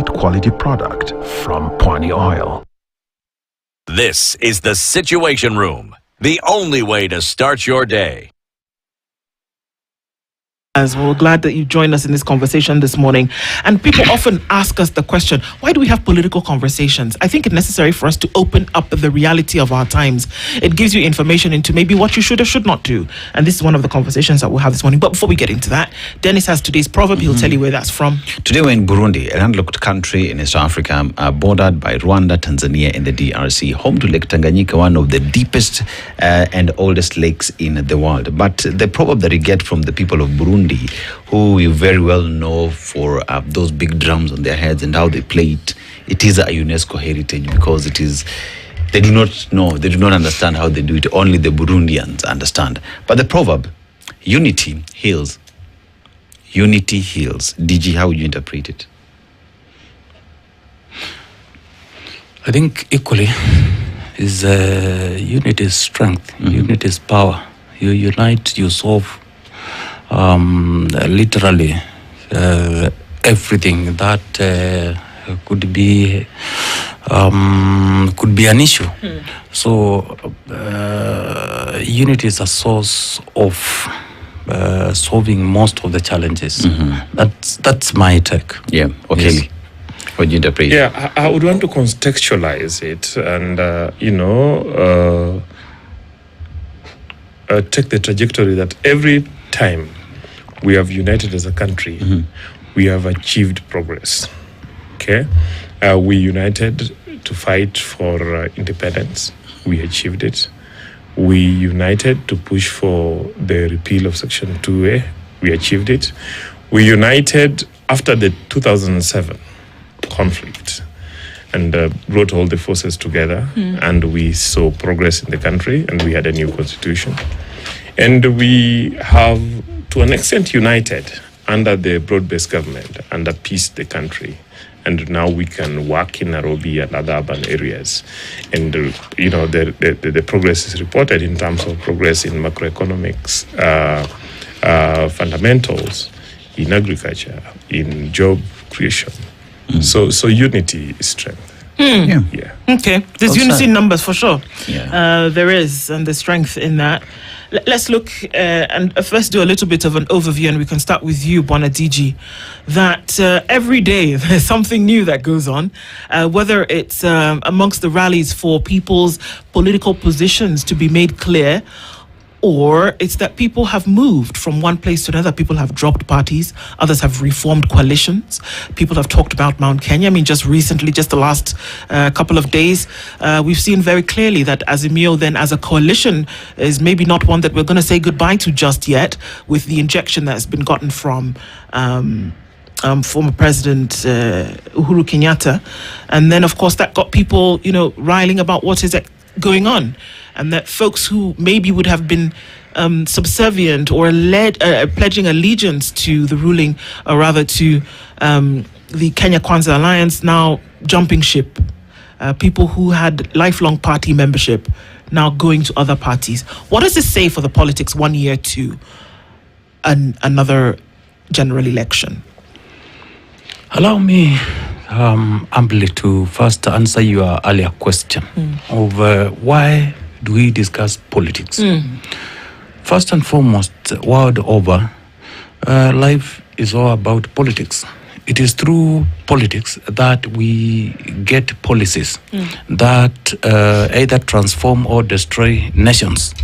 quality product from Pwani Oil. This is the Situation Room, the only way to start your day. As we're glad that you joined us in this conversation this morning. And people often ask us the question, why do we have political conversations? I think it's necessary for us to open up the reality of our times. It gives you information into maybe what you should or should not do. And this is one of the conversations that we'll have this morning. But before we get into that, Dennis has today's proverb. He'll tell you where that's from. Today we're in Burundi, a landlocked country in East Africa, bordered by Rwanda, Tanzania, and the DRC, home to Lake Tanganyika, one of the deepest and oldest lakes in the world. But the proverb that you get from the people of Burundi, who you very well know for those big drums on their heads and how they play it, it is a UNESCO heritage because it is. They do not know, they do not understand how they do it. Only the Burundians understand. But the proverb, unity heals. Unity heals. DG, how would you interpret it? I think equally is unity is strength, unity is power. You unite, you solve literally everything that could be an issue. So unity is a source of solving most of the challenges. That's my take. Yeah, okay. Yes. How do you interpret it? Yeah, I would want to contextualize it and take the trajectory that every time we have united as a country, we have achieved progress. Okay, we united to fight for independence. We achieved it. We united to push for the repeal of Section 2A. We achieved it. We united after the 2007 conflict and brought all the forces together, and we saw progress in the country, and we had a new constitution. And we have, to an extent, united under the broad-based government, under peace the country. And now we can work in Nairobi and other urban areas. And, the progress is reported in terms of progress in macroeconomics, fundamentals, in agriculture, in job creation. So unity is strength. Yeah. Okay. There's unity in numbers for sure. Yeah. There is, and there's strength in that. Let's look and first do a little bit of an overview, and we can start with you, Bwana DG. That every day there's something new that goes on, whether it's amongst the rallies for people's political positions to be made clear, or it's that people have moved from one place to another. People have dropped parties. Others have reformed coalitions. People have talked about Mount Kenya. I mean, just recently, just the last couple of days, we've seen very clearly that Azimio then as a coalition is maybe not one that we're going to say goodbye to just yet, with the injection that has been gotten from former President Uhuru Kenyatta. And then, of course, that got people, riling about what is going on. And that folks who maybe would have been subservient or pledging allegiance to the ruling, or rather to the Kenya Kwanza Alliance, now jumping ship. People who had lifelong party membership now going to other parties. What does this say for the politics 1 year to another general election? Allow me humbly to first answer your earlier question of why do we discuss politics? First and foremost, world over, life is all about politics. It is through politics that we get policies that either transform or destroy nations.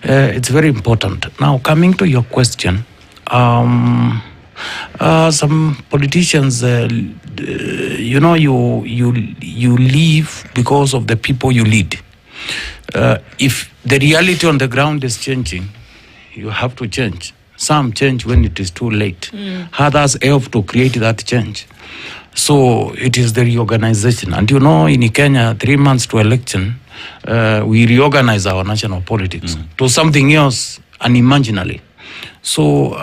It's very important. Now, coming to your question, some politicians, you leave because of the people you lead. If the reality on the ground is changing, you have to change. Some change when it is too late. Others help to create that change. So it is the reorganization. And in Kenya, 3 months to election, we reorganize our national politics to something else unimaginably. So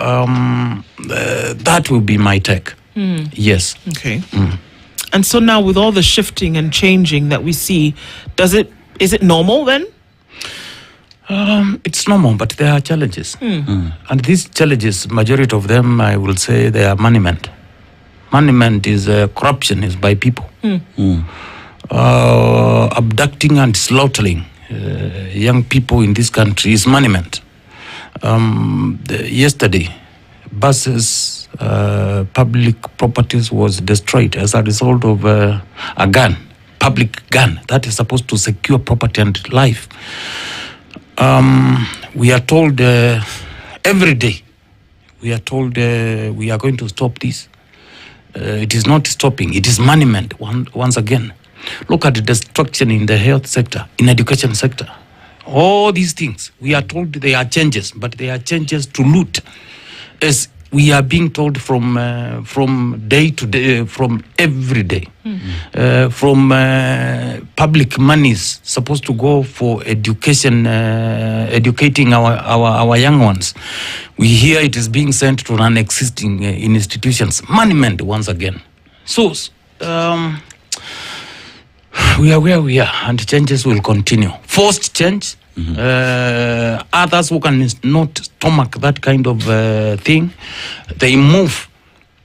that will be my take. Yes. Okay. And so now with all the shifting and changing that we see, is it normal then? It's normal, but there are challenges. And these challenges, majority of them, I will say, they are money-meant. Monument is corruption is by people. Abducting and slaughtering young people in this country is monument. Yesterday, buses, public properties was destroyed as a result of a gun, public gun that is supposed to secure property and life. We are told every day, we are told we are going to stop this. It is not stopping. It is monument once again. Look at the destruction in the health sector, in education sector. All these things, we are told they are changes, but they are changes to loot. As we are being told from day to day, from every day, from public monies supposed to go for education, educating our young ones. We hear it is being sent to non-existing institutions. Monument once again. So we are where we are, and changes will continue. Forced change. Others who can not stomach that kind of thing, they move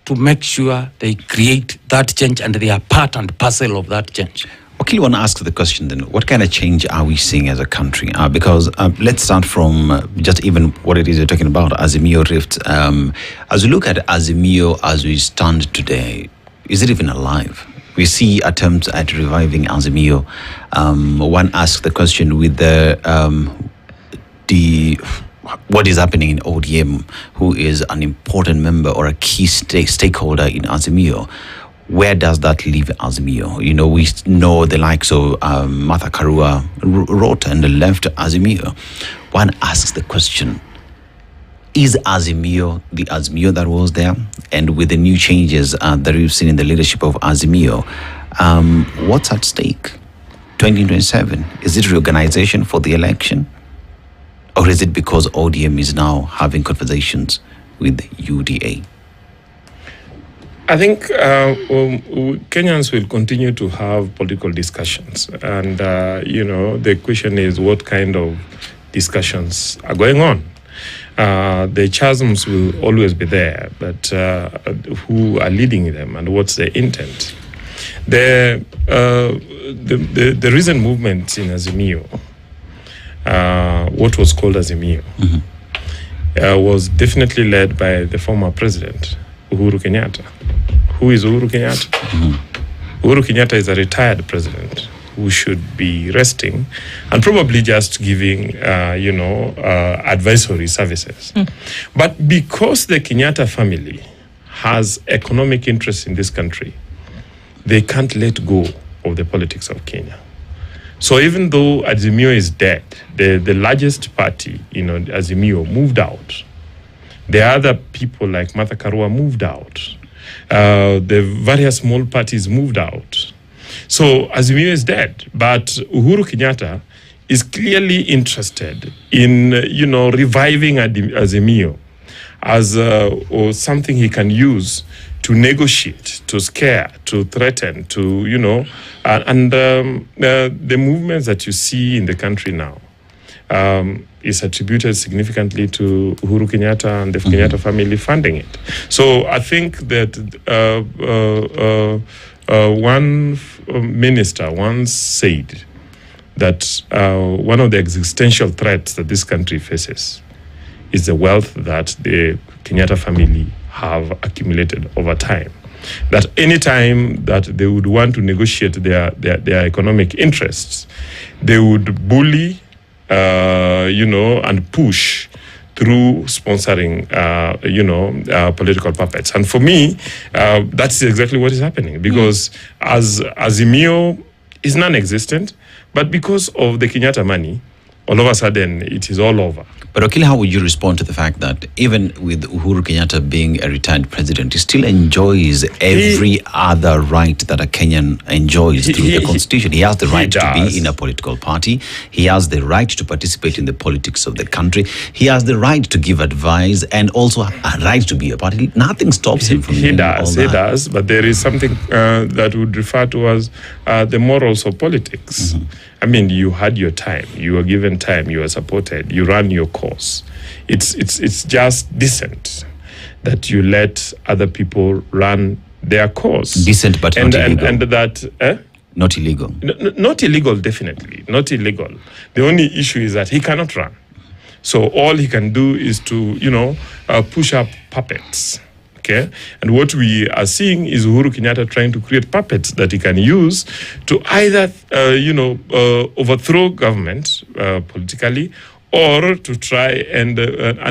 to make sure they create that change, and they are part and parcel of that change. Okay, I want to ask the question then, what kind of change are we seeing as a country? Because let's start from just even what it is you're talking about, Azimio Rift. As we look at Azimio as we stand today, is it even alive? We see attempts at reviving Azimio. One asks the question with what is happening in ODM, who is an important member or a key stakeholder in Azimio. Where does that leave Azimio? You know, we know the likes of Martha Karua wrote and left Azimio. One asks the question, is Azimio the Azimio that was there? And with the new changes that we've seen in the leadership of Azimio, what's at stake? 2027, is it reorganization for the election? Or is it because ODM is now having conversations with UDA? I think Kenyans will continue to have political discussions. And, the question is what kind of discussions are going on? The chasms will always be there, but who are leading them and what's the intent? The recent movement in Azimio, what was called Azimio, was definitely led by the former president, Uhuru Kenyatta. Who is Uhuru Kenyatta? Uhuru Kenyatta is a retired president who should be resting and probably just giving, advisory services. But because the Kenyatta family has economic interests in this country, they can't let go of the politics of Kenya. So even though Azimio is dead, the largest party, Azimio, moved out. The other people like Martha Karua moved out. The various small parties moved out. So Azimio is dead, but Uhuru Kenyatta is clearly interested in, reviving Azimio as or something he can use to negotiate, to scare, to threaten, to, the movements that you see in the country now is attributed significantly to Uhuru Kenyatta and the Kenyatta family funding it. So I think that one minister once said that one of the existential threats that this country faces is the wealth that the Kenyatta family have accumulated over time. That any time that they would want to negotiate their economic interests, they would bully, and push through sponsoring, political puppets. And for me, that's exactly what is happening, because as Azimio is non-existent, but because of the Kenyatta money, all of a sudden it is all over. But Okili, how would you respond to the fact that even with Uhuru Kenyatta being a retired president, he still enjoys every other right that a Kenyan enjoys through the constitution? He has the right to be in a political party. He has the right to participate in the politics of the country. He has the right to give advice and also a right to be a party. Nothing stops him from doing all that. He does, but there is something that would refer to as the morals of politics. I mean, you had your time, you were given time, you were supported, you ran your course. It's just decent that you let other people run their cause. Decent but not illegal. And that... Not illegal. Not illegal, definitely. Not illegal. The only issue is that he cannot run. So all he can do is to, push up puppets. Okay? And what we are seeing is Uhuru Kenyatta trying to create puppets that he can use to either, overthrow government politically or to try and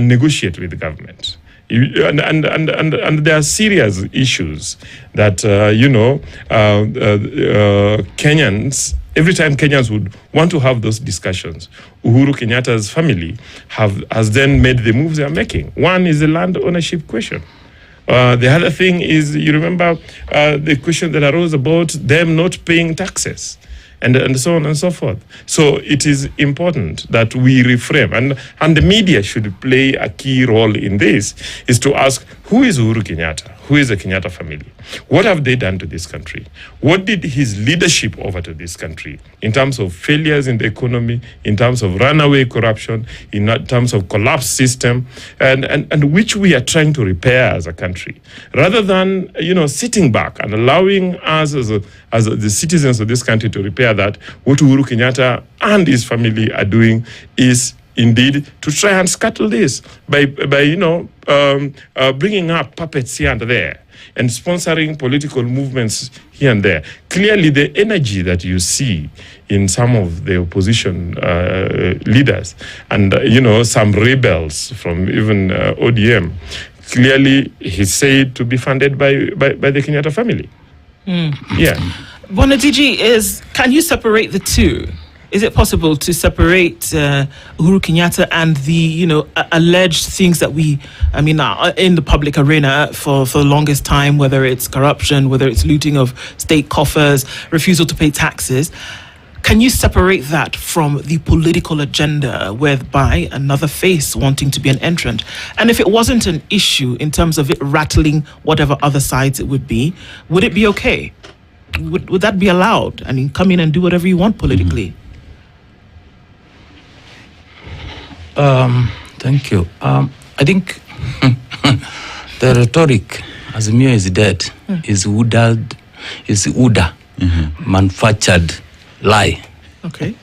negotiate with the government. And there are serious issues that Kenyans, every time Kenyans would want to have those discussions, Uhuru Kenyatta's family has then made the moves they are making. One is the land ownership question. The other thing is, you remember the question that arose about them not paying taxes. And so on and so forth. So it is important that we reframe, and the media should play a key role in this, is to ask, who is Uhuru Kenyatta? Who is the Kenyatta family? What have they done to this country? What did his leadership offer to this country in terms of failures in the economy, in terms of runaway corruption, in terms of collapsed system, and which we are trying to repair as a country, rather than sitting back and allowing us as the citizens of this country to repair that. What Uhuru Kenyatta and his family are doing is indeed to try and scuttle this by bringing up puppets here and there and sponsoring political movements here and there. Clearly, the energy that you see in some of the opposition leaders and some rebels from even ODM, clearly he's said to be funded by the Kenyatta family. Yeah. Bwana DG, can you separate the two? Is it possible to separate Uhuru Kenyatta and the, alleged things that are in the public arena for the longest time, whether it's corruption, whether it's looting of state coffers, refusal to pay taxes? Can you separate that from the political agenda whereby another face wanting to be an entrant? And if it wasn't an issue in terms of it rattling whatever other sides it would be it be okay? Would that be allowed? I mean, come in and do whatever you want politically. Thank you. I think the rhetoric, Azimio is dead, is UDA, manufactured lie. Okay.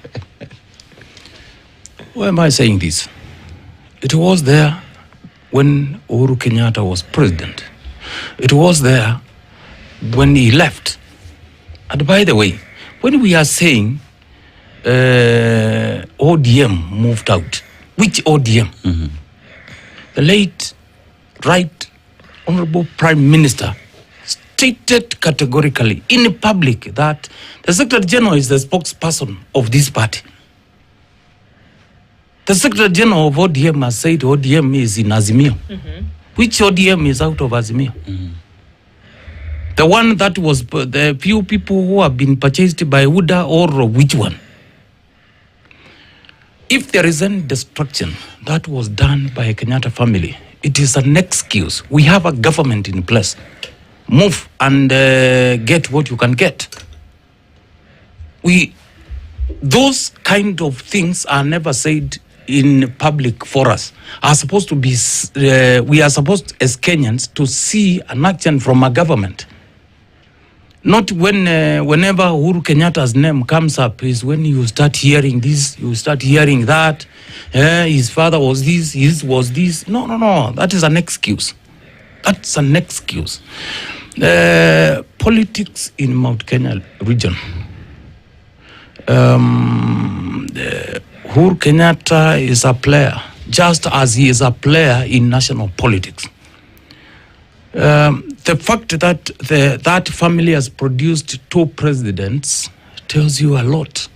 Why am I saying this? It was there when Uhuru Kenyatta was president. It was there when he left. And by the way, when we are saying ODM moved out, which ODM? The late Right Honorable Prime Minister stated categorically in public that the Secretary General is the spokesperson of this party. The Secretary General of ODM has said ODM is in Azimio. Which ODM is out of Azimio? The one that was the few people who have been purchased by UDA, or which one? If there is any destruction that was done by a Kenyatta family, it is an excuse. We have a government in place. Move and get what you can get. Those kind of things are never said in public for us. Are supposed to be. We are supposed as Kenyans to see an action from a government. Not whenever Uhuru Kenyatta's name comes up is when you start hearing this, you start hearing that. His father was this, his was this. No. That is an excuse. That's an excuse. Politics in Mount Kenya region. Uhuru Kenyatta is a player, just as he is a player in national politics. The fact that that family has produced 2 presidents tells you a lot.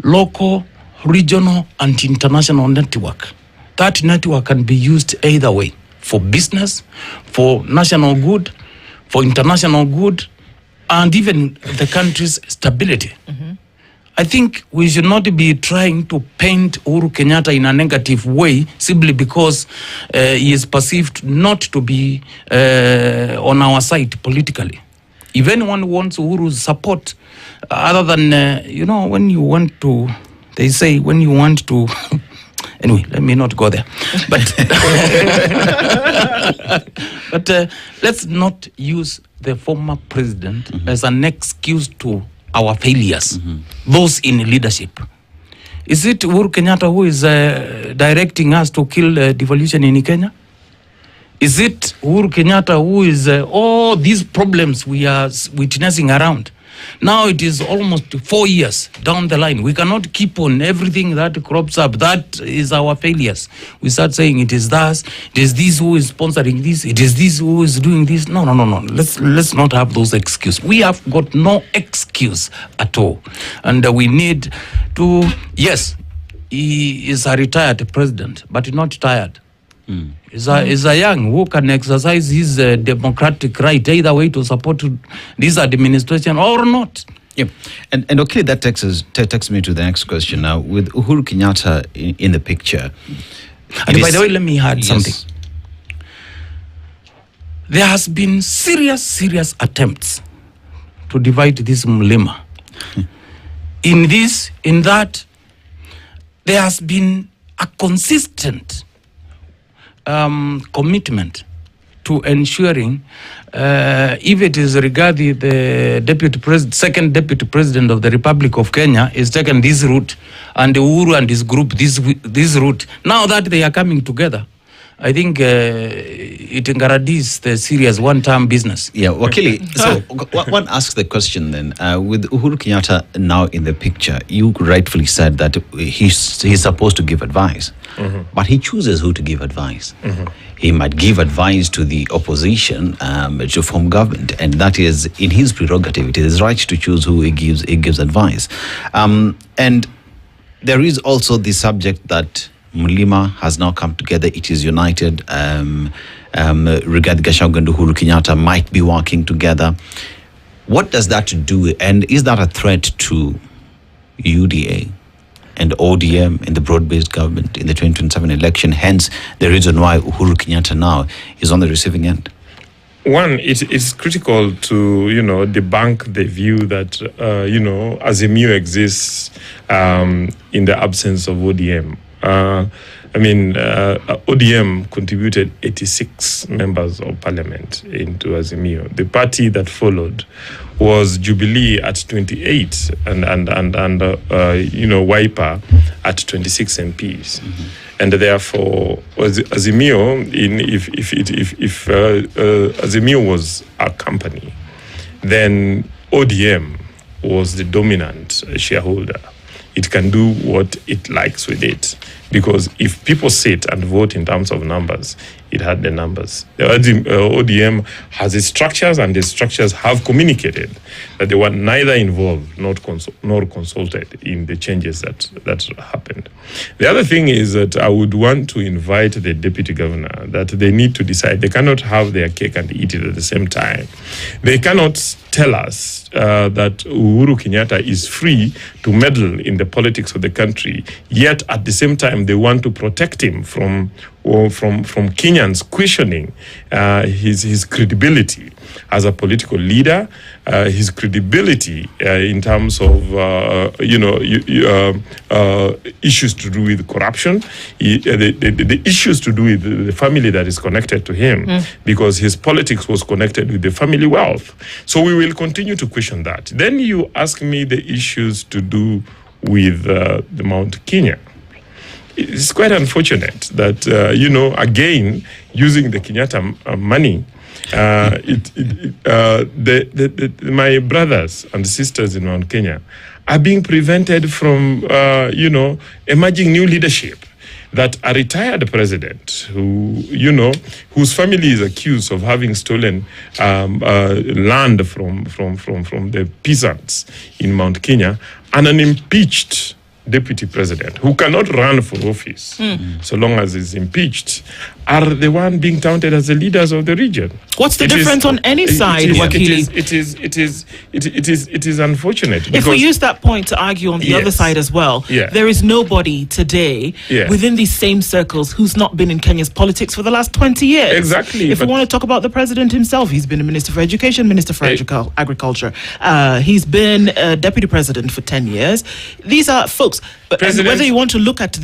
Local, regional, and international network. That network can be used either way, for business, for national good, for international good, and even the country's stability. I think we should not be trying to paint Uhuru Kenyatta in a negative way simply because he is perceived not to be on our side politically. If anyone wants Uhuru's support, other than, when you want to, they say, when you want to Anyway, let me not go there. But let's not use the former president as an excuse to our failures, those in leadership. Is it Uhuru Kenyatta who is directing us to kill devolution in Kenya? Is it Uhuru Kenyatta who is all these problems we are witnessing around? Now it is almost 4 years down the line. We cannot keep on everything that crops up. That is our failures. We start saying it is this, it is this who is sponsoring this, it is this who is doing this. No. Let's not have those excuses. We have got no excuse at all. And we need to, yes, he is a retired president, but not tired. Is a young who can exercise his democratic right either way to support this administration or not. Yeah, and okay, that takes me to the next question now. With Uhuru Kenyatta in the picture, and by the way, let me add something. There has been serious attempts to divide this Mlima. In that, there has been a consistent commitment to ensuring, if it is regarding the second deputy president of the Republic of Kenya is taken this route, and Uhuru and his group this route. Now that they are coming together, I think it guarantees the serious one-term business. Yeah, Wakili. So one asks the question then, with Uhuru Kenyatta now in the picture, you rightfully said that he's supposed to give advice, but he chooses who to give advice. He might give advice to the opposition to form government, and that is in his prerogative. It is his right to choose who he gives advice. And there is also the subject that Mlima has now come together. It is united. Rigathi Gachagua and Uhuru Kenyatta might be working together. What does that do? And is that a threat to UDA and ODM in the broad-based government in the 2027 election? Hence, the reason why Uhuru Kenyatta now is on the receiving end. One, it's critical to, debunk the view that, Azimio exists in the absence of ODM. ODM contributed 86 members of parliament into Azimio. The party that followed was Jubilee at 28 and Wiper at 26 MPs. And therefore, Azimio, if Azimio was a company, then ODM was the dominant shareholder. It can do what it likes with it. Because if people sit and vote in terms of numbers, it had the numbers. The ODM has its structures, and the structures have communicated that they were neither involved nor consulted in the changes that happened. The other thing is that I would want to invite the deputy governor that they need to decide. They cannot have their cake and eat it at the same time. They cannot tell us that Uhuru Kenyatta is free to meddle in the politics of the country, yet at the same time they want to protect him from Kenyans questioning his credibility as a political leader, his credibility in terms of issues to do with corruption, the issues to do with the family that is connected to him, because his politics was connected with the family wealth. So we will continue to question that. Then you ask me the issues to do with the Mount Kenya. It's quite unfortunate that, again, using the Kenyatta money, my brothers and sisters in Mount Kenya are being prevented from, emerging new leadership. That a retired president whose family is accused of having stolen land from the peasants in Mount Kenya, and an impeached deputy president who cannot run for office so long as he's impeached, are the one being touted as the leaders of the region. What's the difference on any side, Wakili? It is unfortunate. If we use that point to argue on the other side as well, there is nobody today within these same circles who's not been in Kenya's politics for the last 20 years. Exactly. If we want to talk about the president himself, he's been a minister for education, minister for agriculture. He's been a deputy president for 10 years. These are folks course. And whether you want to look at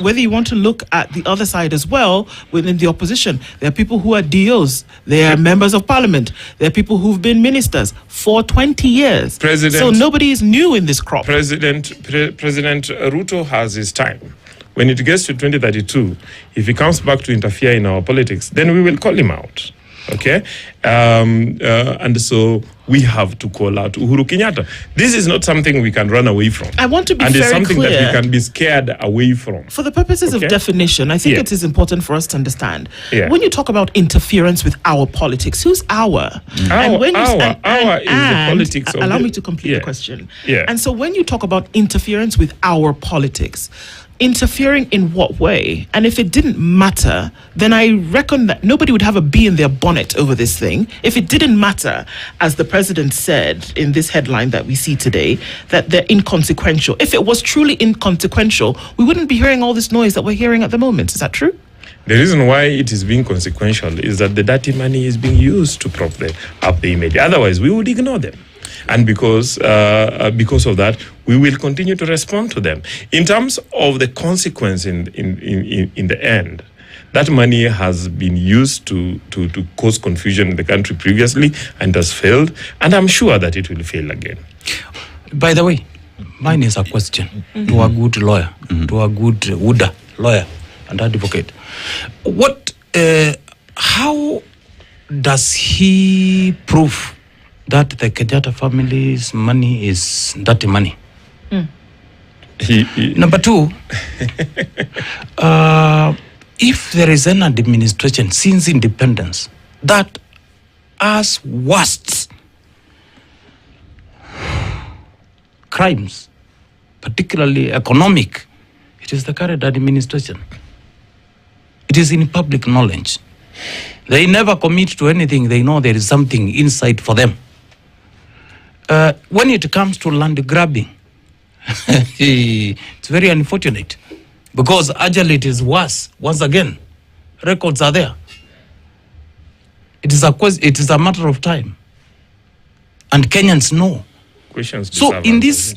whether you want to look at the other side as well, within the opposition, there are people who are DOs, there are members of parliament, there are people who've been ministers for 20 years. So nobody is new in this crop. President Ruto has his time. When it gets to 2032, if he comes back to interfere in our politics, then we will call him out. Okay? And so we have to call out Uhuru Kenyatta. This is not something we can run away from. I want to be very clear. And it's something that we can be scared away from. For the purposes of definition, I think it is important for us to understand. When you talk about interference with our politics, who's our? Our is the politics of allow me to complete the question. Yeah. And so when you talk about interference with our politics, interfering in what way? And if it didn't matter, then I reckon that nobody would have a bee in their bonnet over this thing. If it didn't matter, as the president said in this headline that we see today, that they're inconsequential. If it was truly inconsequential, we wouldn't be hearing all this noise that we're hearing at the moment. Is that true? The reason why it is being consequential is that the dirty money is being used to prop up the image. Otherwise, we would ignore them. And because of that, we will continue to respond to them. In terms of the consequence in the end, that money has been used to cause confusion in the country previously and has failed, and I'm sure that it will fail again. By the way, mine is a question to a good lawyer, to a good UDA lawyer and advocate. How does he prove that the Kenyatta family's money is dirty money? Number two, if there is an administration since independence that has worst crimes, particularly economic, it is the current administration. It is in public knowledge. They never commit to anything. They know there is something inside for them. When it comes to land grabbing, it's very unfortunate because actually it is worse. Once again, records are there. It is a matter of time, and Kenyans know. So in this,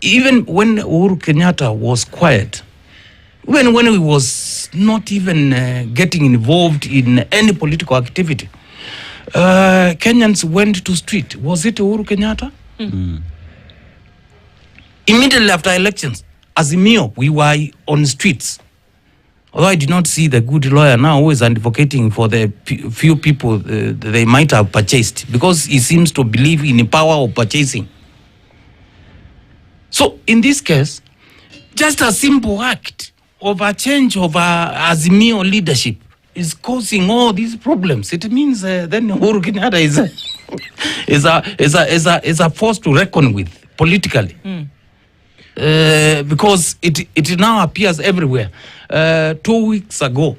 even when Uhuru Kenyatta was quiet, when he was not even getting involved in any political activity, Kenyans went to street. Was it Uhuru Kenyatta? Immediately after elections, Azimio, we were on streets. Although I did not see the good lawyer now who is advocating for the few people they might have purchased, because he seems to believe in the power of purchasing. So in this case, just a simple act of a change of Azimio leadership is causing all these problems. It means then Uhuru Kenyatta is a force to reckon with politically. Because it now appears everywhere. 2 weeks ago,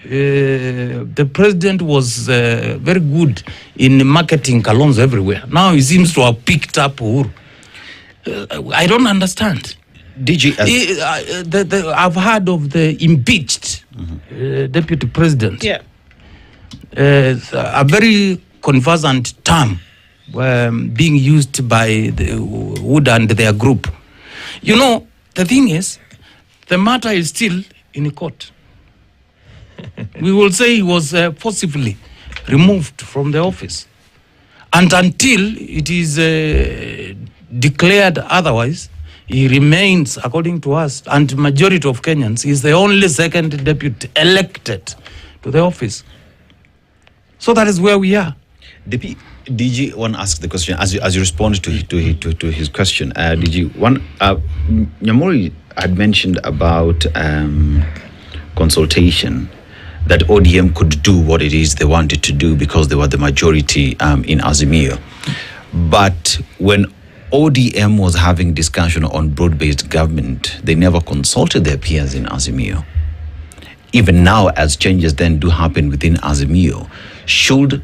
the president was very good in marketing Kalonzo everywhere. Now he seems to have picked up Uhuru. I don't understand. DG, I've heard of the impeached deputy president. Yeah. A very conversant term being used by the UDA and their group. You know, the thing is, the matter is still in court. We will say he was forcibly removed from the office. And until it is declared otherwise, he remains, according to us, and majority of Kenyans, is the only second deputy elected to the office. So that is where we are. DG, want to ask the question as you respond to his question. DG, Nyamori had mentioned about consultation, that ODM could do what it is they wanted to do because they were the majority in Azimio. But when ODM was having discussion on broad-based government, they never consulted their peers in Azimio. Even now, as changes then do happen within Azimio, should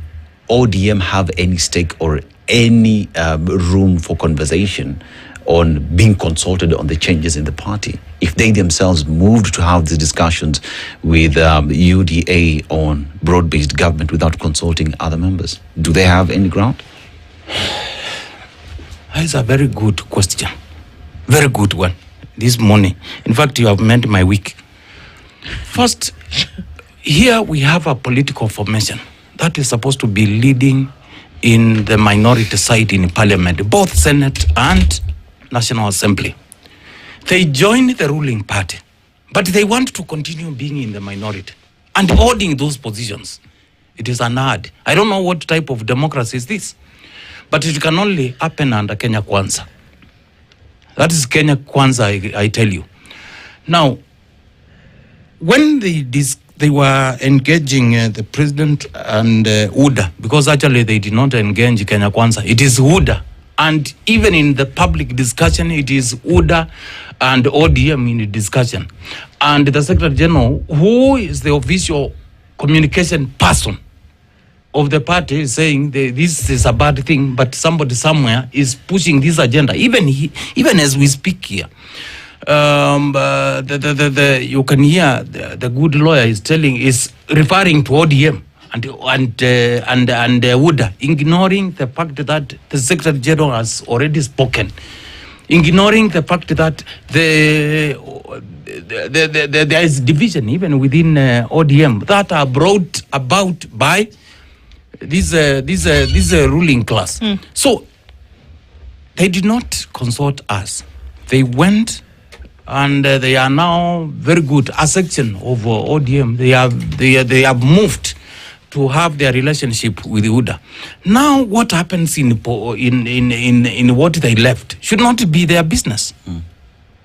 ODM have any stake or any room for conversation on being consulted on the changes in the party? If they themselves moved to have the discussions with UDA on broad-based government without consulting other members, do they have any ground? That's a very good question. Very good one. This morning. In fact, you have made my week. First, here we have a political formation that is supposed to be leading in the minority side in parliament, both Senate and National Assembly. They join the ruling party, but they want to continue being in the minority and holding those positions. It is an ad. I don't know what type of democracy is this, but it can only happen under Kenya Kwanza. That is Kenya Kwanza, I tell you. Now, when they were engaging the president and UDA, because actually they did not engage Kenya Kwanza, it is UDA. And even in the public discussion, it is UDA and ODM in the discussion. And the Secretary General, who is the official communication person of the party, is saying this is a bad thing, but somebody somewhere is pushing this agenda. Even as we speak here, you can hear the good lawyer is referring to ODM and UDA, ignoring the fact that the Secretary General has already spoken, ignoring the fact that there is division even within ODM that are brought about by this ruling class. So they did not consult us. They went. And they are now very good. A section of ODM, they have moved to have their relationship with UDA. Now, what happens in what they left should not be their business.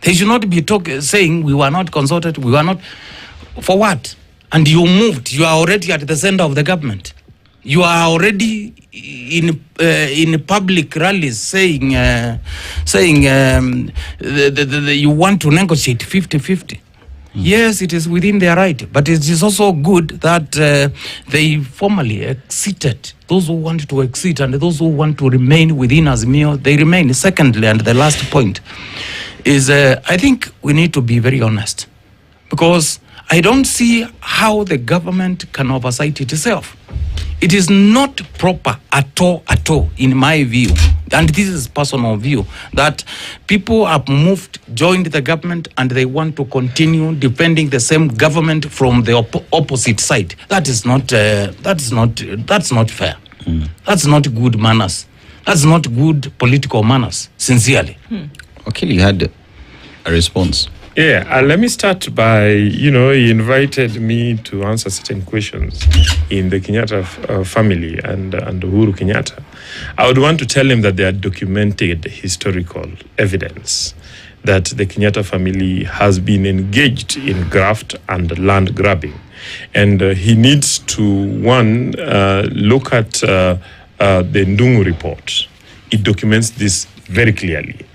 They should not be saying we were not consulted. We were not. For what? And you moved. You are already at the center of the government. You are already in public rallies saying you want to negotiate 50-50. Yes, it is within their right, but it is also good that they formally exited. Those who want to exit and those who want to remain within Azimio, they remain. Secondly, and the last point is I think we need to be very honest, because I don't see how the government can oversight itself. It is not proper at all, in my view, and this is personal view, that people have moved, joined the government, and they want to continue defending the same government from the opposite side. That's not fair. That's not good manners. That's not good political manners, sincerely. Okay, you had a response. Yeah, let me start by, he invited me to answer certain questions in the Kenyatta family and Uhuru Kenyatta. I would want to tell him that they are documented historical evidence that the Kenyatta family has been engaged in graft and land grabbing. And he needs to, one, look at the Ndungu report. It documents this very clearly.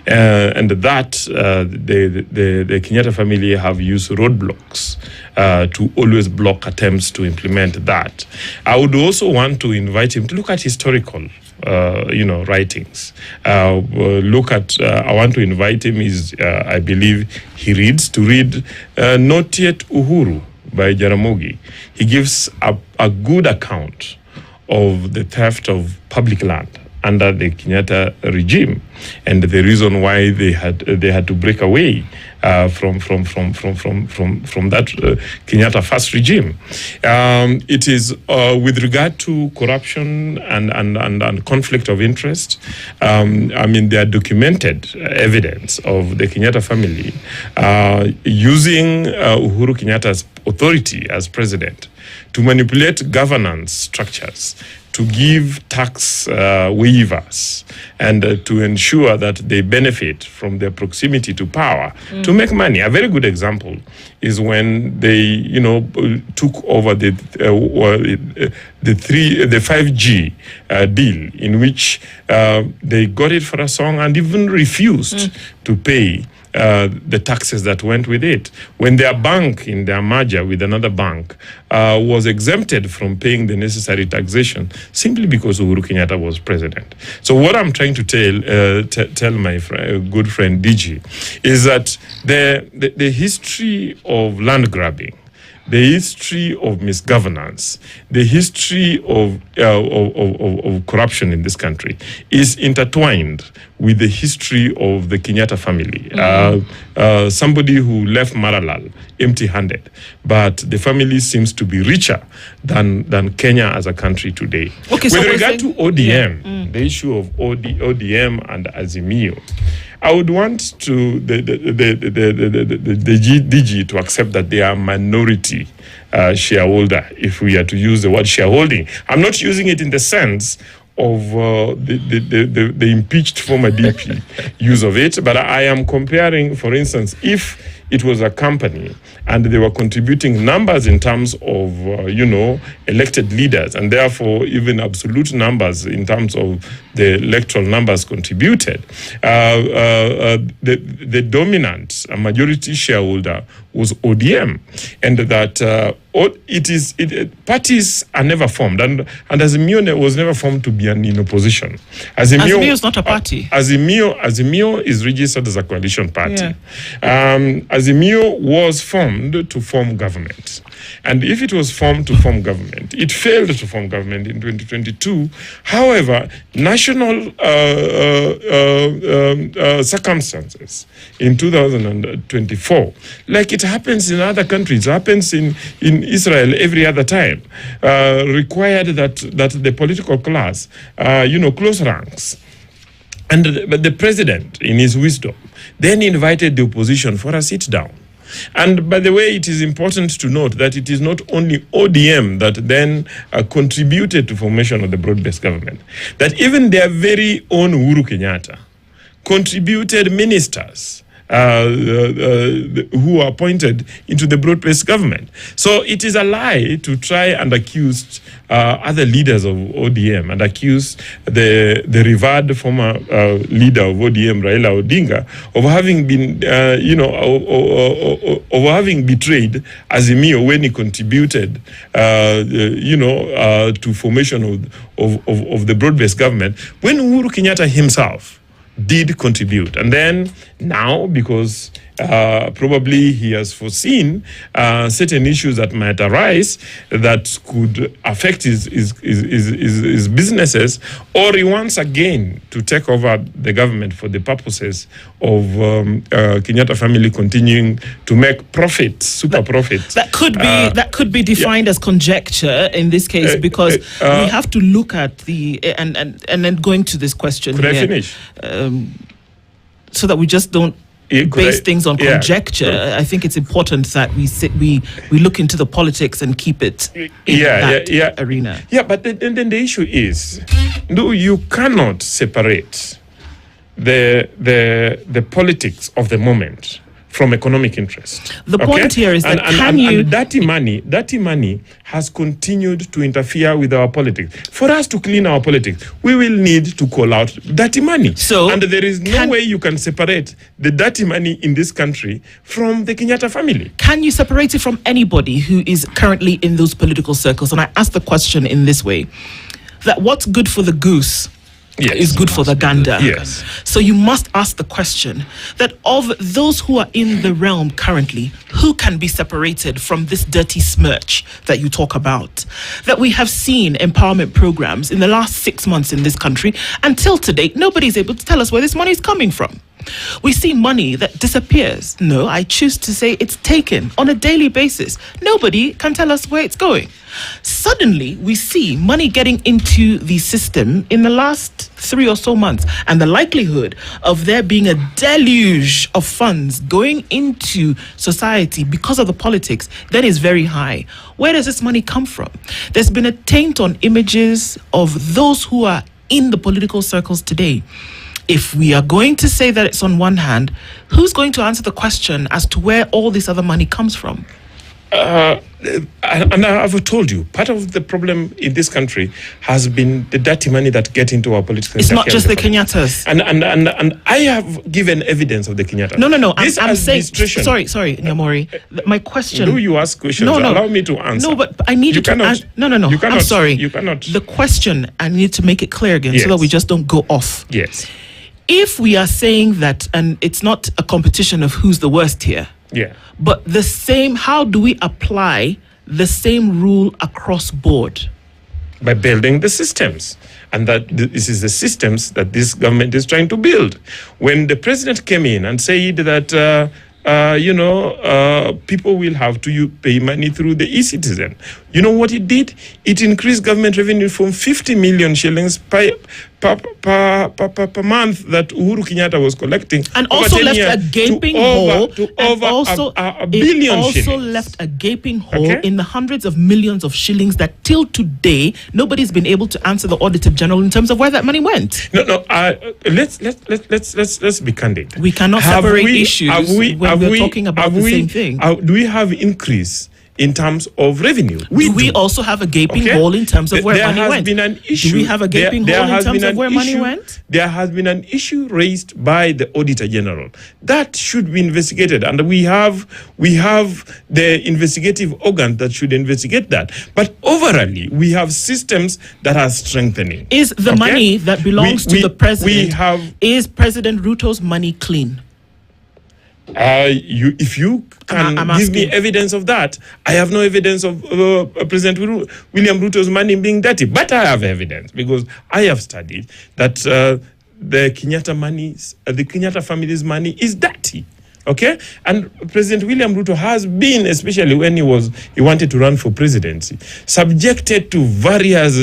And that the Kenyatta family have used roadblocks to always block attempts to implement that. I would also want to invite him to look at historical writings. I want to invite him, I believe he reads, to read Not Yet Uhuru by Jaramogi. He gives a good account of the theft of public land under the Kenyatta regime, and the reason why they had to break away from that Kenyatta first regime. It is with regard to corruption and conflict of interest. There are documented evidence of the Kenyatta family using Uhuru Kenyatta's authority as president to manipulate governance structures, to give tax waivers, and to ensure that they benefit from their proximity to power to make money. A very good example is when they, took over the 5G deal, in which they got it for a song and even refused to pay the taxes that went with it. When their bank, in their merger with another bank, was exempted from paying the necessary taxation simply because Uhuru Kenyatta was president. So what I'm trying to tell my good friend DG is that the history of land grabbing the history of misgovernance, the history of corruption in this country is intertwined with the history of the Kenyatta family. Somebody who left Maralal empty-handed, but the family seems to be richer than Kenya as a country today. Okay, with regard to ODM, the issue of ODM and Azimio, I would want to the DG to accept that they are minority shareholder, if we are to use the word shareholding. I'm not using it in the sense of the impeached former DP use of it, but I am comparing, for instance, if it was a company and they were contributing numbers in terms of, elected leaders, and therefore even absolute numbers in terms of the electoral numbers contributed, the dominant majority shareholder was ODM, and that parties are never formed, and Azimio was never formed to be in opposition. Azimio is not a party. Azimio is registered as a coalition party. Azimio was formed to form government. And if it was formed to form government, it failed to form government in 2022. However, national circumstances in 2024, like it happens in other countries, happens in Israel every other time, required that the political class, close ranks. But the president, in his wisdom, then invited the opposition for a sit down. And by the way, it is important to note that it is not only ODM that then contributed to formation of the broad-based government, that even their very own Uhuru Kenyatta contributed ministers who are appointed into the broad-based government. So it is a lie to try and accuse other leaders of ODM and accuse the revered former leader of ODM, Raila Odinga, of having been, of having betrayed Azimio when he contributed, to formation of the broad-based government, when Uhuru Kenyatta himself did contribute. And then now, because probably he has foreseen certain issues that might arise that could affect his businesses, or he wants again to take over the government for the purposes of Kenyatta family continuing to make profits, super profits. That could be defined as conjecture in this case, because we have to look at the and then going to this question. Could I finish? So that we just don't base things on conjecture. I think it's important that we look into the politics and keep it in that arena. Yeah, but then the issue is, no, you cannot separate the politics of the moment from economic interest. The point here is that and dirty money has continued to interfere with our politics. For us to clean our politics, we will need to call out dirty money. And there is no way you can separate the dirty money in this country from the Kenyatta family. Can you separate it from anybody who is currently in those political circles? And I ask the question in this way, that what's good for the goose is good for the gander. Yes. So you must ask the question that of those who are in the realm currently, who can be separated from this dirty smirch that you talk about? That we have seen empowerment programs in the last 6 months in this country. Until today, nobody's able to tell us where this money is coming from. We see money that disappears. No, I choose to say it's taken on a daily basis. Nobody can tell us where it's going. Suddenly, we see money getting into the system in the last 3 or so months, and the likelihood of there being a deluge of funds going into society because of the politics then is very high. Where does this money come from? There's been a taint on images of those who are in the political circles today. If we are going to say that it's on one hand, who's going to answer the question as to where all this other money comes from? And I've told you, part of the problem in this country has been the dirty money that get into our political. It's not just the Kenyattas. And I have given evidence of the Kenyattas. No. I'm saying. Sorry, Nyamori. My question. Do you ask questions? No. Allow me to answer. No, but I need you to. No. You cannot. I'm sorry. You cannot. The question, I need to make it clear again, so that we just don't go off. Yes. If we are saying that, and it's not a competition of who's the worst here, Yeah. But how do we apply the same rule across board? By building the systems. And that this is the systems that this government is trying to build. When the president came in and said that, people will have to pay money through the e-citizen, you know what it did? It increased government revenue from 50 million shillings per month that Uhuru Kenyatta was collecting. And also left a gaping hole. To over a billion also shillings. Left a gaping hole in the hundreds of millions of shillings that till today nobody's been able to answer the Auditor General in terms of where that money went. Let's be candid. We cannot separate issues when we're talking about the same thing. Do we have increase in terms of revenue? We also have a gaping hole in terms of where money went. Been an issue. Do we have a gaping hole in terms of where money went? There has been an issue raised by the Auditor General that should be investigated, and we have the investigative organ that should investigate that. But overall, we have systems that are strengthening. Is the money that belongs to the president? Is President Ruto's money clean? If you can give me evidence of that, I have no evidence of President William Ruto's money being dirty, but I have evidence because I have studied that the Kenyatta family's money is dirty. Okay, and President William Ruto has been, especially when he wanted to run for presidency, subjected to various,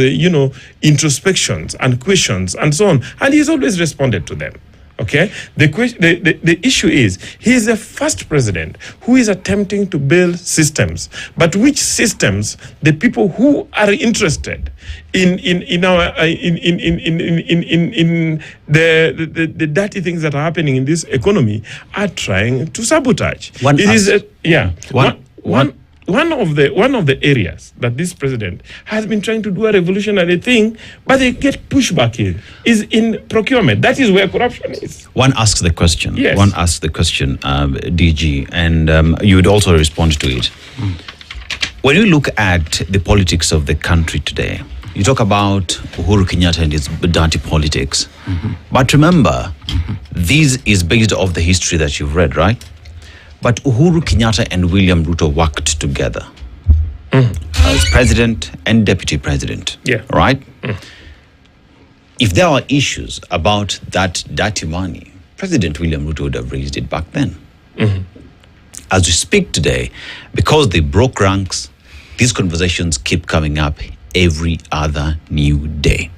introspections and questions and so on, and he's always responded to them. Okay, the issue is he is the first president who is attempting to build systems, but which systems the people who are interested in the dirty things that are happening in this economy are trying to sabotage. One of the areas that this president has been trying to do a revolutionary thing, but they get pushback is in procurement. That is where corruption is. One asks the question. Yes. One asks the question, DG, and you would also respond to it. When you look at the politics of the country today, you talk about Uhuru Kenyatta and his dirty politics. But remember, this is based off the history that you've read, right? But Uhuru Kenyatta and William Ruto worked together as president and deputy president. Yeah. Right? If there are issues about that dirty money, President William Ruto would have raised it back then. As we speak today, because they broke ranks, these conversations keep coming up every other new day.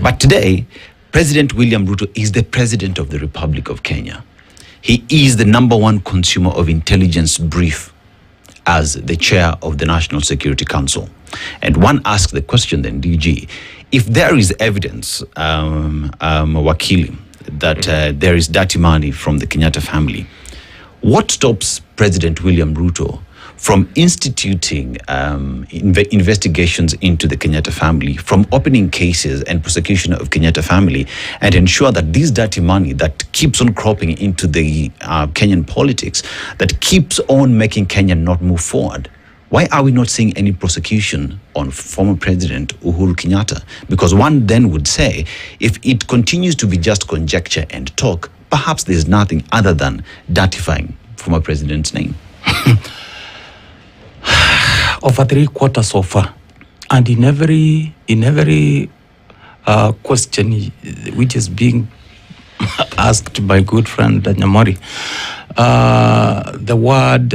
But today, President William Ruto is the president of the Republic of Kenya. He is the number one consumer of intelligence brief as the chair of the National Security Council. And one asks the question then, DG, if there is evidence, Wakili, that there is dirty money from the Kenyatta family, what stops President William Ruto from instituting investigations into the Kenyatta family, from opening cases and prosecution of Kenyatta family, and ensure that this dirty money that keeps on cropping into the Kenyan politics, that keeps on making Kenya not move forward? Why are we not seeing any prosecution on former President Uhuru Kenyatta? Because one then would say, if it continues to be just conjecture and talk, perhaps there's nothing other than dirtifying former president's name. Over 3/4 so far, and in every question which is being asked by good friend Nyamori, the word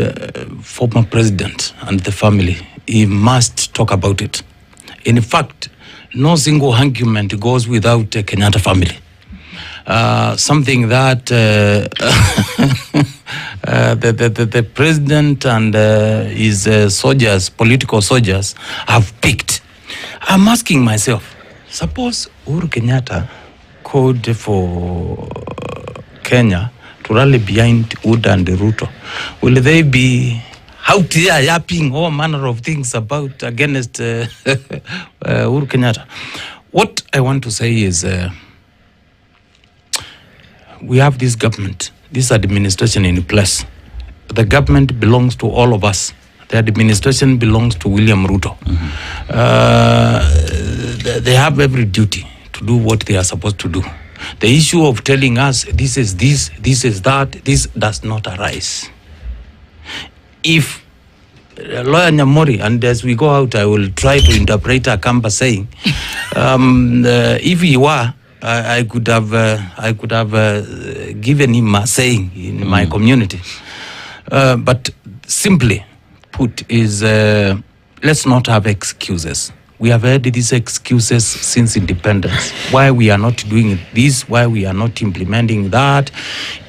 former president and the family, he must talk about it. In fact, no single argument goes without the Kenyatta family. Something that the president and his soldiers, political soldiers, have picked. I'm asking myself, suppose Uhuru Kenyatta called for Kenya to rally behind UDA and Ruto, will they be out there yapping all manner of things about against Uhuru Kenyatta? What I want to say is, we have this government, this administration in place. The government belongs to all of us. The administration belongs to William Ruto. They have every duty to do what they are supposed to do. The issue of telling us this is this is that, this does not arise. if Lawyer Nyamori, and as we go out, I will try to interpret a Kamba saying, if he were, I could have given him a saying in my community. But simply put is, let's not have excuses. We have heard these excuses since independence. Why we are not doing this, why we are not implementing that.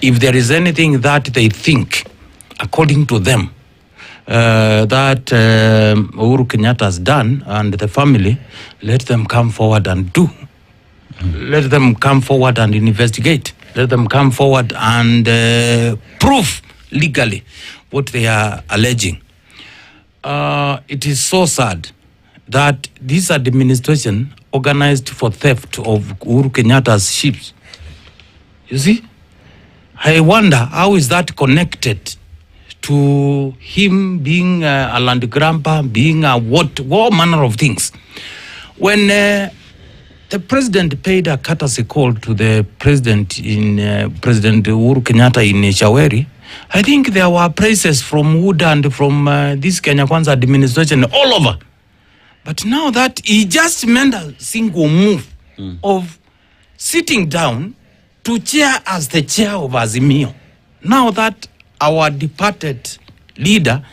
If there is anything that they think, according to them, that Uhuru Kenyatta has done and the family, let them come forward and do. Let them come forward and investigate. Let them come forward and prove legally what they are alleging. It is so sad that this administration organized for theft of Uhuru Kenyatta's ships. You see? I wonder how is that connected to him being a land grabber, being a all manner of things. When the president paid a courtesy call to the president President Uhuru Kenyatta in Shaweri, I think there were praises from Wood and from this Kenya Kwanza administration all over. But now that he just made a single move of sitting down to chair as the chair of Azimio. Now that our departed leader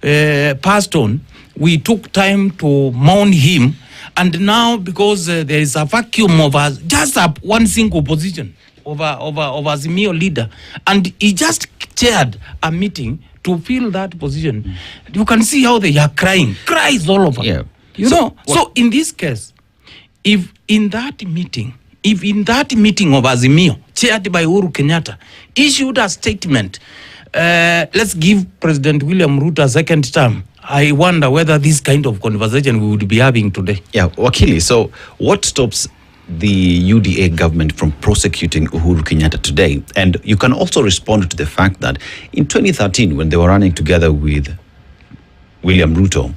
passed on, we took time to mourn him. And now, because there is a vacuum of just one single position of Azimio leader, and he just chaired a meeting to fill that position, you can see how they are crying. Cries all over. Yeah. So in this case, if in that meeting of Azimio, chaired by Uhuru Kenyatta, issued a statement, let's give President William Ruto a second term, I wonder whether this kind of conversation we would be having today. Yeah, Wakili, so what stops the UDA government from prosecuting Uhuru Kenyatta today? And you can also respond to the fact that in 2013, when they were running together with William Ruto,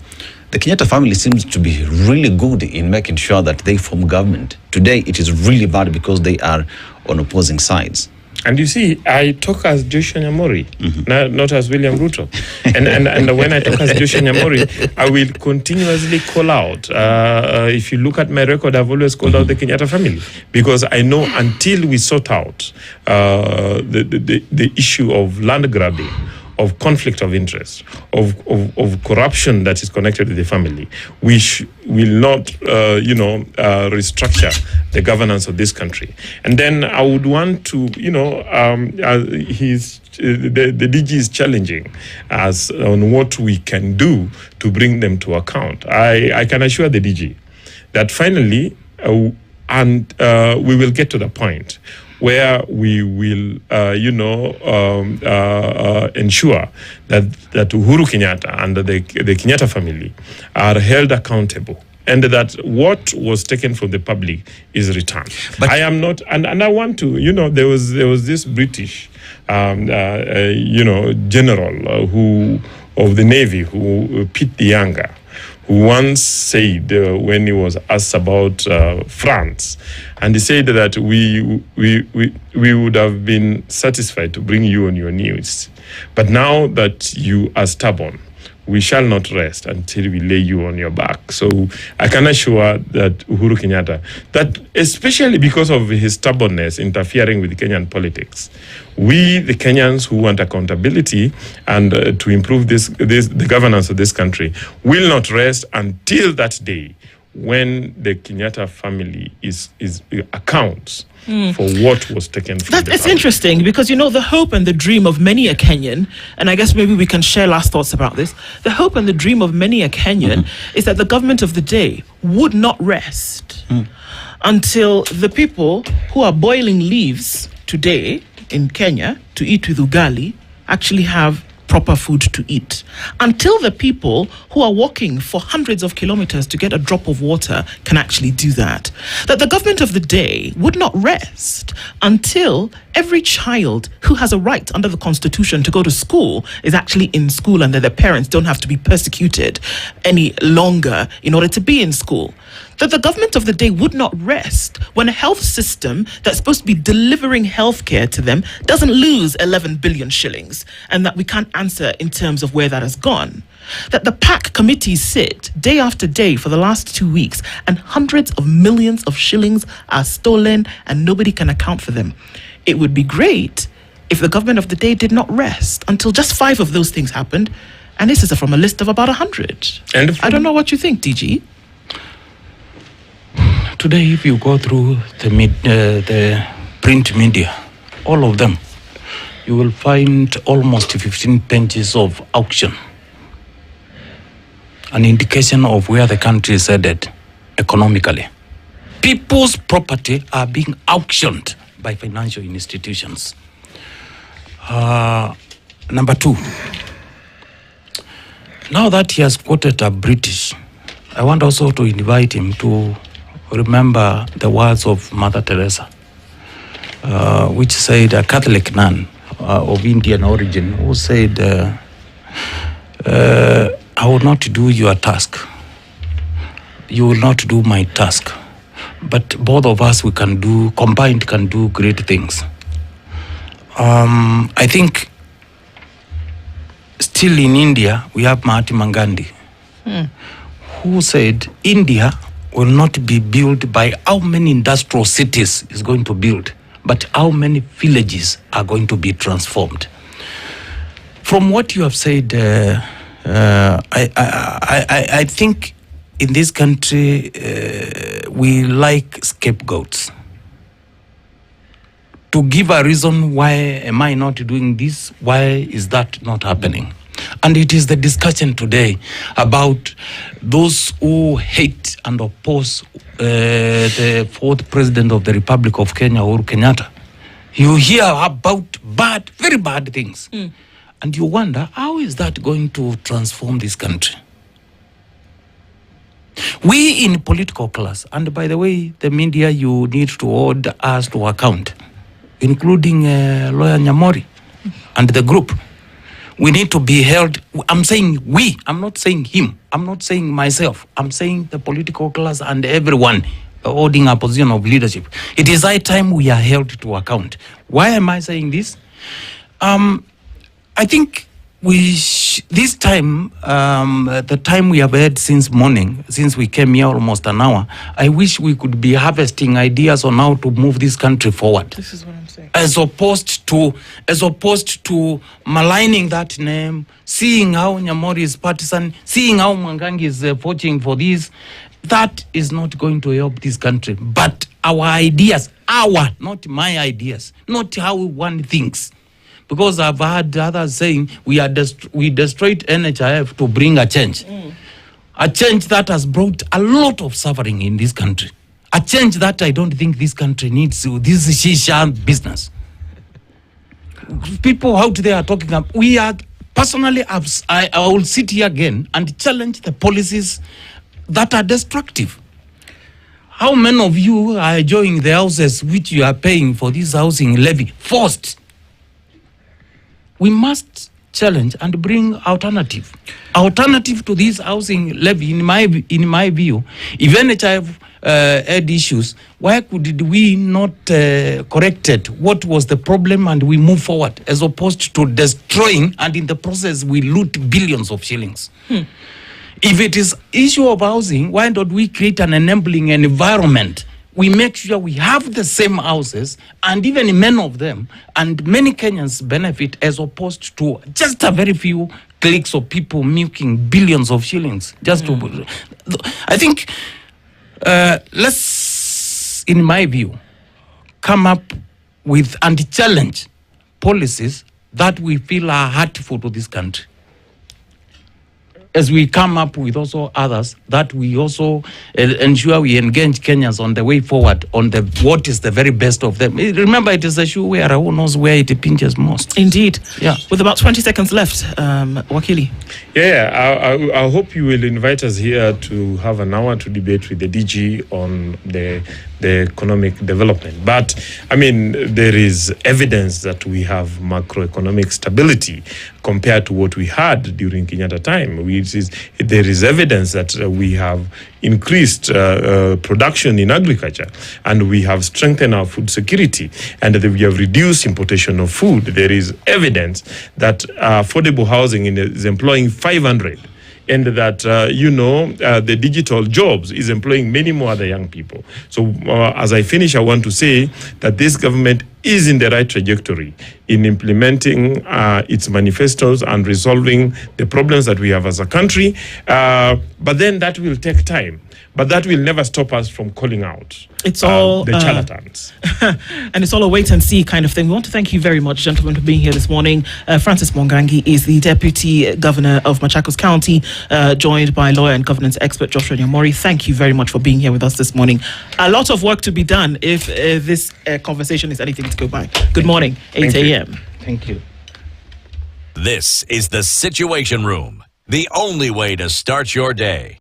the Kenyatta family seems to be really good in making sure that they form government. Today, it is really bad because they are on opposing sides. And you see, I talk as Joshua Nyamori, not as William Ruto. And when I talk as Joshua Nyamori, I will continuously call out. If you look at my record, I've always called out the Kenyatta family. Because I know until we sort out the issue of land grabbing, of conflict of interest, of corruption that is connected to the family, we will not, restructure the governance of this country. And then I would want to, the DG is challenging us on what we can do to bring them to account. I can assure the DG that finally, we will get to the point where we will, ensure that Uhuru Kenyatta and the Kenyatta family are held accountable, and that what was taken from the public is returned. But I am not, and I want to, there was this British, general who of the Navy, who Pete the Younger, who once said when he was asked about France, and he said that we would have been satisfied to bring you on your knees, but now that you are stubborn, we shall not rest until we lay you on your back. So I can assure that Uhuru Kenyatta, that especially because of his stubbornness interfering with Kenyan politics, we, the Kenyans who want accountability and to improve the governance of this country, will not rest until that day when the Kenyatta family accounts for what was taken from the It's family. interesting because, the hope and the dream of many a Kenyan, and I guess maybe we can share last thoughts about this, the hope and the dream of many a Kenyan is that the government of the day would not rest until the people who are boiling leaves today in Kenya to eat with ugali actually have proper food to eat. Until the people who are walking for hundreds of kilometers to get a drop of water can actually do that. That the government of the day would not rest until every child who has a right under the Constitution to go to school is actually in school, and that their parents don't have to be persecuted any longer in order to be in school. that the government of the day would not rest when a health system that's supposed to be delivering healthcare to them doesn't lose 11 billion shillings, and that we can't answer in terms of where that has gone. That the PAC committees sit day after day for the last 2 weeks and hundreds of millions of shillings are stolen and nobody can account for them. It would be great if the government of the day did not rest until just 5 of those things happened. And this is from a list of about 100. And I don't know what you think, DG. Today, if you go through the print media, all of them, you will find almost 15 pages of auction. An indication of where the country is headed economically. People's property are being auctioned by financial institutions. Number 2, now that he has quoted a British, I want also to invite him to remember the words of Mother Teresa, which said, a Catholic nun of Indian origin, who said, I will not do your task. You will not do my task. But both of us, combined can do great things. I think still in India, we have Mahatma Gandhi, who said India will not be built by how many industrial cities is going to build, but how many villages are going to be transformed. From what you have said, I think in this country we like scapegoats. To give a reason, why am I not doing this? Why is that not happening? And it is the discussion today about those who hate and oppose the 4th President of the Republic of Kenya, Uhuru Kenyatta. You hear about very bad things. And you wonder, how is that going to transform this country? We in political class, and by the way, the media, you need to hold us to account, including lawyer Nyamori and the group. We need to be held. I'm saying we, I'm not saying him, I'm not saying myself, I'm saying the political class and everyone holding a position of leadership. It is high time we are held to account. Why am I saying this? I think this time, the time we have had since morning, since we came here almost an hour, I wish we could be harvesting ideas on how to move this country forward. This is what I'm saying. As opposed to maligning that name, seeing how Nyamori is partisan, seeing how Mwangangi is voting for this. That is not going to help this country. But our ideas, not my ideas, not how one thinks. Because I've heard others saying we destroyed NHIF to bring a change. A change that has brought a lot of suffering in this country. A change that I don't think this country needs. This is shisha business. People out there are talking about, we are, personally, I will sit here again and challenge the policies that are destructive. How many of you are enjoying the houses which you are paying for this housing levy? Forced. We must challenge and bring alternative to this housing levy. In my view, if NHIF had issues, why could we not correct it? What was the problem, and we move forward, as opposed to destroying, and in the process we loot billions of shillings. If it is issue of housing, why don't we create an enabling environment? We make sure we have the same houses, and even many of them, and many Kenyans benefit, as opposed to just a very few cliques of people milking billions of shillings. I think, let's, in my view, come up with and challenge policies that we feel are hurtful to this country. As we come up with also others, that we also ensure we engage Kenyans on the way forward, on what is the very best of them. Remember, it is a shoe wearer who knows where it pinches most. Indeed. Yeah. With about 20 seconds left, Wakili. Yeah, I hope you will invite us here to have an hour to debate with the DG on the the economic development. But I mean, there is evidence that we have macroeconomic stability compared to what we had during Kenyatta time. There is evidence that we have increased production in agriculture, and we have strengthened our food security, and that we have reduced importation of food. There is evidence that affordable housing is employing 500, and that the digital jobs is employing many more other young people. So as I finish, I want to say that this government is in the right trajectory in implementing its manifestos and resolving the problems that we have as a country. But then that will take time. But that will never stop us from calling out it's all the charlatans. And it's all a wait and see kind of thing. We want to thank you very much, gentlemen, for being here this morning. Francis Mwangangi is the Deputy Governor of Machakos County, joined by lawyer and governance expert Joshua Nyamori. Thank you very much for being here with us this morning. A lot of work to be done if this conversation is anything to go by. Good morning, 8 a.m. Thank you. This is the Situation Room, the only way to start your day.